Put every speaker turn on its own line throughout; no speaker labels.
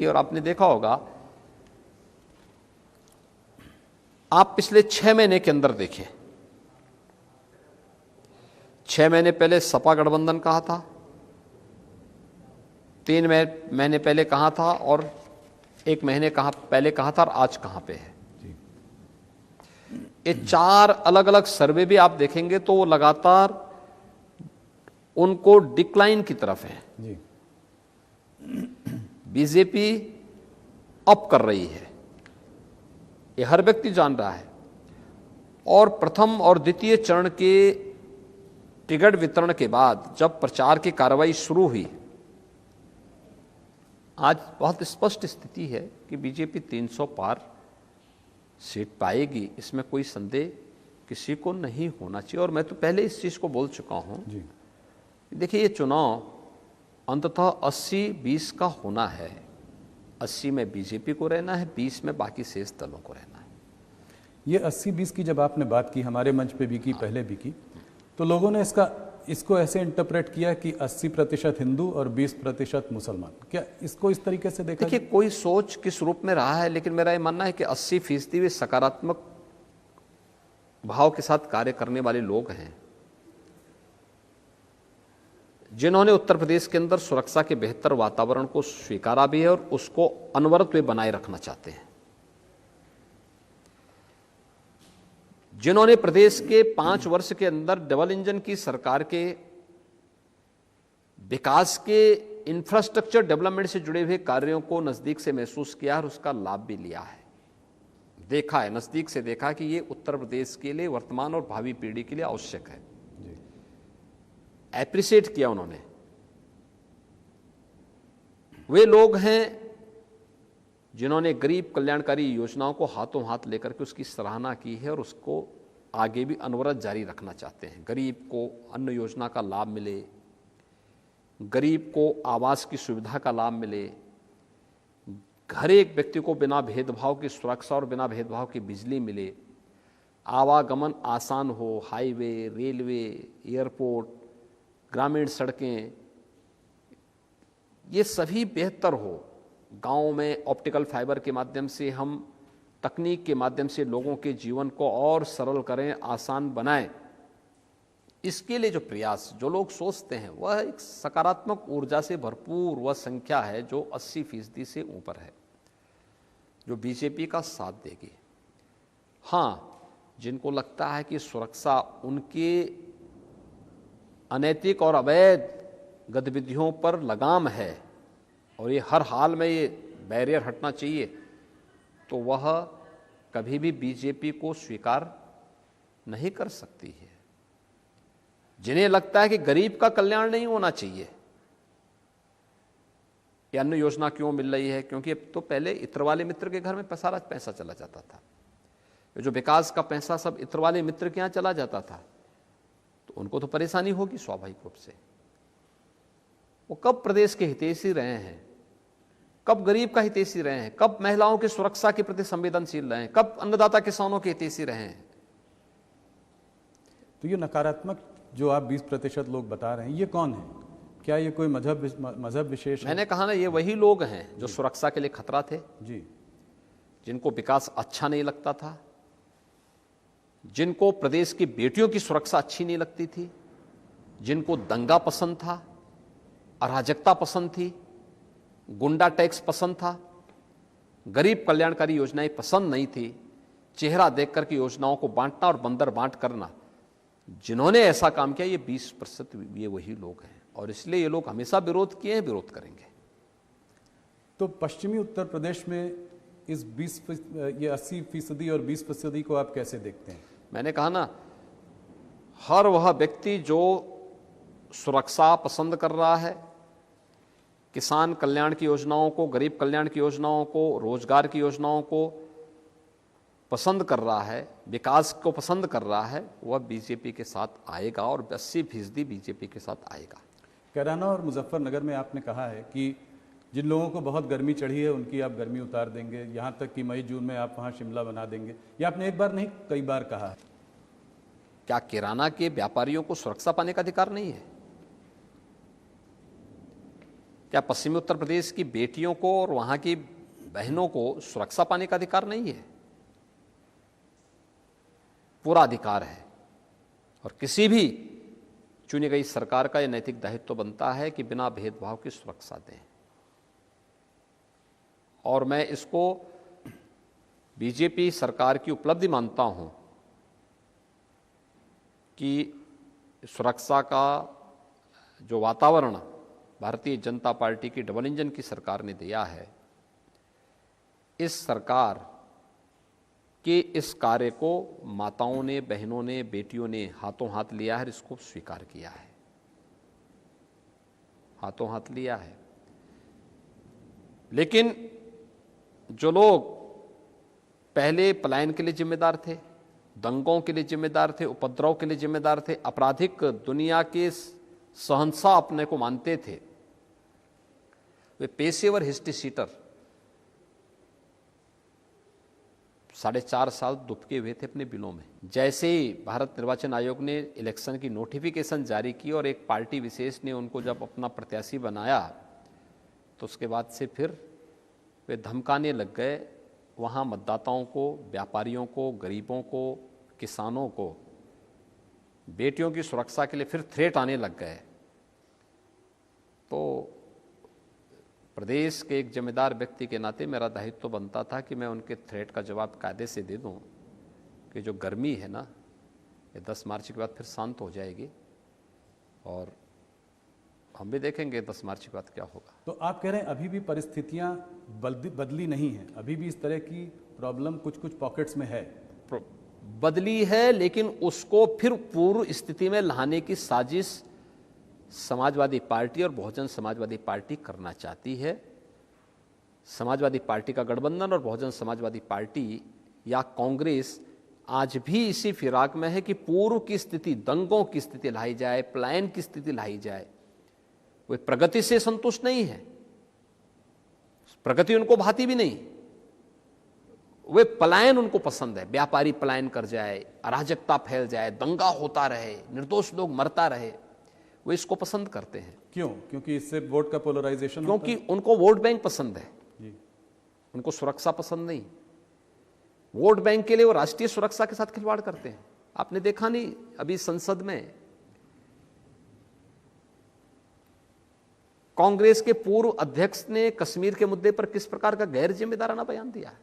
देखिए, और आपने देखा होगा, आप पिछले 6 महीने के अंदर देखें, 6 महीने पहले सपा गठबंधन कहा था, 3 महीने पहले कहा था, और 1 महीने पहले कहा था, और आज कहां पे है। ये 4 अलग अलग सर्वे भी आप देखेंगे तो वो लगातार उनको डिक्लाइन की तरफ है जी। बीजेपी अप कर रही है, ये हर व्यक्ति जान रहा है। और प्रथम और द्वितीय चरण के टिकट वितरण के बाद जब प्रचार की कार्रवाई शुरू हुई, आज बहुत स्पष्ट स्थिति है कि बीजेपी 300 पार सीट पाएगी, इसमें कोई संदेह किसी को नहीं होना चाहिए। और मैं तो पहले इस चीज को बोल चुका हूं, देखिए, ये चुनाव अंततः 80-20 का होना है। 80 में बीजेपी को रहना है, 20 में बाकी शेष दलों को रहना है।
ये 80-20 की जब आपने बात की, हमारे मंच पे भी की, पहले भी की, तो लोगों ने इसको ऐसे इंटरप्रेट किया कि 80% हिंदू और 20% मुसलमान। क्या इसको इस तरीके से देखा?
देखिए, कोई सोच किस रूप में रहा है, लेकिन मेरा ये मानना है कि 80% वे सकारात्मक भाव के साथ कार्य करने वाले लोग हैं, जिन्होंने उत्तर प्रदेश के अंदर सुरक्षा के बेहतर वातावरण को स्वीकारा भी है और उसको अनवरत वे बनाए रखना चाहते हैं, जिन्होंने प्रदेश के 5 वर्ष के अंदर डबल इंजन की सरकार के विकास के इंफ्रास्ट्रक्चर डेवलपमेंट से जुड़े हुए कार्यों को नजदीक से महसूस किया और उसका लाभ भी लिया है, देखा है, नजदीक से देखा कि ये उत्तर प्रदेश के लिए, वर्तमान और भावी पीढ़ी के लिए आवश्यक है, एप्रिशिएट किया उन्होंने। वे लोग हैं जिन्होंने गरीब कल्याणकारी योजनाओं को हाथों हाथ लेकर के उसकी सराहना की है और उसको आगे भी अनवरत जारी रखना चाहते हैं। गरीब को अन्न योजना का लाभ मिले, गरीब को आवास की सुविधा का लाभ मिले, हर एक व्यक्ति को बिना भेदभाव की सुरक्षा और बिना भेदभाव की बिजली मिले, आवागमन आसान हो, हाईवे, रेलवे, एयरपोर्ट, ग्रामीण सड़कें, ये सभी बेहतर हो। गाँव में ऑप्टिकल फाइबर के माध्यम से हम तकनीक के माध्यम से लोगों के जीवन को और सरल करें, आसान बनाएं। इसके लिए जो प्रयास, जो लोग सोचते हैं, वह एक सकारात्मक ऊर्जा से भरपूर वह संख्या है जो 80% से ऊपर है, जो बीजेपी का साथ देगी। हाँ, जिनको लगता है कि सुरक्षा उनके अनैतिक और अवैध गतिविधियों पर लगाम है और ये हर हाल में ये बैरियर हटना चाहिए, तो वह कभी भी बीजेपी को स्वीकार नहीं कर सकती है। जिन्हें लगता है कि गरीब का कल्याण नहीं होना चाहिए, ये अन्न योजना क्यों मिल रही है, क्योंकि अब तो पहले इत्र वाले मित्र के घर में सारा पैसा चला जाता था, जो विकास का पैसा सब इत्र वाले मित्र के यहाँ चला जाता था, तो उनको तो परेशानी होगी स्वाभाविक रूप से। वो कब प्रदेश के हितैषी रहे हैं, कब गरीब का हितैषी रहे हैं, कब महिलाओं की सुरक्षा के प्रति संवेदनशील रहे हैं, कब अन्नदाता किसानों के हितैषी रहे हैं।
तो ये नकारात्मक जो आप 20% लोग बता रहे हैं, ये कौन है? क्या ये कोई मजहब विशेष है?
मैंने कहा ना, ये वही लोग हैं जो सुरक्षा के लिए खतरा थे
जी,
जिनको विकास अच्छा नहीं लगता था, जिनको प्रदेश की बेटियों की सुरक्षा अच्छी नहीं लगती थी, जिनको दंगा पसंद था, अराजकता पसंद थी, गुंडा टैक्स पसंद था, गरीब कल्याणकारी योजनाएं पसंद नहीं थी, चेहरा देखकर के योजनाओं को बांटना और बंदर बांट करना, जिन्होंने ऐसा काम किया, ये 20% ये वही लोग हैं। और इसलिए ये लोग हमेशा विरोध किए हैं, विरोध करेंगे।
तो पश्चिमी उत्तर प्रदेश में इस 80% और 20% को आप कैसे देखते हैं?
मैंने कहा ना, हर वह व्यक्ति जो सुरक्षा पसंद कर रहा है, किसान कल्याण की योजनाओं को, गरीब कल्याण की योजनाओं को, रोजगार की योजनाओं को पसंद कर रहा है, विकास को पसंद कर रहा है, वह बीजेपी के साथ आएगा और 80% बीजेपी के साथ आएगा।
कैराना और मुजफ्फरनगर में आपने कहा है कि जिन लोगों को बहुत गर्मी चढ़ी है उनकी आप गर्मी उतार देंगे, यहाँ तक कि मई जून में आप वहाँ शिमला बना देंगे। ये आपने एक बार नहीं कई बार कहा है।
क्या किराना के व्यापारियों को सुरक्षा पाने का अधिकार नहीं है? क्या पश्चिमी उत्तर प्रदेश की बेटियों को और वहां की बहनों को सुरक्षा पाने का अधिकार नहीं है? पूरा अधिकार है। और किसी भी चुनी गई सरकार का यह नैतिक दायित्व बनता है कि बिना भेदभाव की सुरक्षा दें। और मैं इसको बीजेपी सरकार की उपलब्धि मानता हूं कि सुरक्षा का जो वातावरण भारतीय जनता पार्टी की डबल इंजन की सरकार ने दिया है, इस सरकार के इस कार्य को माताओं ने, बहनों ने, बेटियों ने हाथों हाथ लिया है, इसको स्वीकार किया है, हाथों हाथ लिया है। लेकिन जो लोग पहले पलायन के लिए जिम्मेदार थे, दंगों के लिए जिम्मेदार थे, उपद्रव के लिए जिम्मेदार थे, आपराधिक दुनिया के शहंशाह अपने को मानते थे, वे पेशेवर हिस्ट्री सीटर 4.5 साल दुबके हुए थे अपने बिलों में। जैसे ही भारत निर्वाचन आयोग ने इलेक्शन की नोटिफिकेशन जारी की और एक पार्टी विशेष ने उनको जब अपना प्रत्याशी बनाया, तो उसके बाद से फिर वे धमकाने लग गए वहाँ मतदाताओं को, व्यापारियों को, गरीबों को, किसानों को, बेटियों की सुरक्षा के लिए फिर थ्रेट आने लग गए। तो प्रदेश के एक जिम्मेदार व्यक्ति के नाते मेरा दायित्व बनता था कि मैं उनके थ्रेट का जवाब कायदे से दे दूं कि जो गर्मी है ना, ये 10 मार्च के बाद फिर शांत हो जाएगी और हम भी देखेंगे 10 मार्च के बाद क्या होगा।
तो आप कह रहे हैं अभी भी परिस्थितियां बदली नहीं हैं, अभी भी इस तरह की प्रॉब्लम कुछ कुछ पॉकेट्स में है?
बदली है, लेकिन उसको फिर पूर्व स्थिति में लाने की साजिश समाजवादी पार्टी और बहुजन समाजवादी पार्टी करना चाहती है। समाजवादी पार्टी का गठबंधन और बहुजन समाजवादी पार्टी या कांग्रेस आज भी इसी फिराक में है कि पूर्व की स्थिति, दंगों की स्थिति लाई जाए, पलायन की स्थिति लाई जाए। वे प्रगति से संतुष्ट नहीं है, प्रगति उनको भाती भी नहीं, वे पलायन उनको पसंद है। व्यापारी पलायन कर जाए, अराजकता फैल जाए, दंगा होता रहे, निर्दोष लोग मरता रहे, वे इसको पसंद करते हैं।
क्यों? क्योंकि इससे वोट का पोलराइजेशन,
क्योंकि उनको वोट बैंक पसंद है जी। उनको सुरक्षा पसंद नहीं। वोट बैंक के लिए वो राष्ट्रीय सुरक्षा के साथ खिलवाड़ करते हैं। आपने देखा नहीं, अभी संसद में कांग्रेस के पूर्व अध्यक्ष ने कश्मीर के मुद्दे पर किस प्रकार का गैर जिम्मेदाराना बयान दिया है।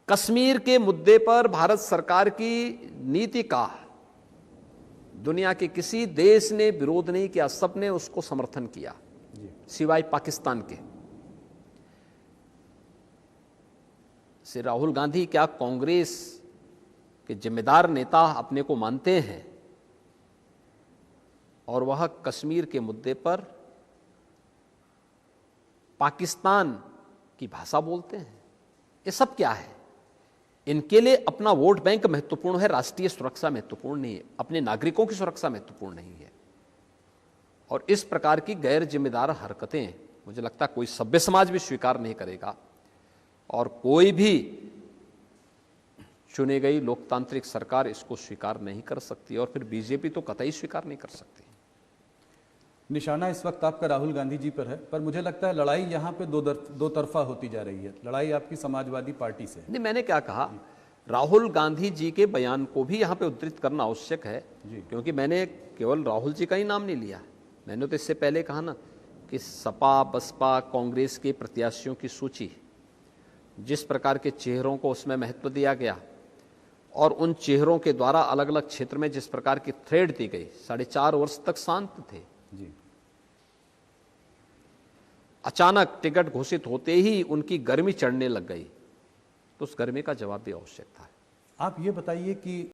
कश्मीर के मुद्दे पर भारत सरकार की नीति का दुनिया के किसी देश ने विरोध नहीं किया, सबने उसको समर्थन किया सिवाय पाकिस्तान के। श्री राहुल गांधी क्या कांग्रेस के जिम्मेदार नेता अपने को मानते हैं और वह कश्मीर के मुद्दे पर पाकिस्तान की भाषा बोलते हैं? ये सब क्या है? इनके लिए अपना वोट बैंक महत्वपूर्ण है, राष्ट्रीय सुरक्षा महत्वपूर्ण नहीं है, अपने नागरिकों की सुरक्षा महत्वपूर्ण नहीं है। और इस प्रकार की गैर जिम्मेदार हरकतें मुझे लगता है कोई सभ्य समाज भी स्वीकार नहीं करेगा और कोई भी चुनी गई लोकतांत्रिक सरकार इसको स्वीकार नहीं कर सकती और फिर बीजेपी तो कतई स्वीकार नहीं कर सकती।
निशाना इस वक्त आपका राहुल गांधी जी पर है, पर मुझे लगता है लड़ाई यहाँ पे दो तरफा होती जा रही है। लड़ाई आपकी समाजवादी पार्टी से।
नहीं, मैंने क्या कहा, राहुल गांधी जी के बयान को भी यहाँ पे उद्धृत करना आवश्यक है, क्योंकि मैंने केवल राहुल जी का ही नाम नहीं लिया। मैंने तो इससे पहले कहा ना कि सपा, बसपा, कांग्रेस के प्रत्याशियों की सूची, जिस प्रकार के चेहरों को उसमें महत्व दिया गया और उन चेहरों के द्वारा अलग अलग क्षेत्र में जिस प्रकार की थ्रेड दी गई, 4.5 वर्ष तक शांत थे जी। अचानक टिकट घोषित होते ही उनकी गर्मी चढ़ने लग गई, तो उस गर्मी का जवाब भी आवश्यक था।
आप ये बताइए कि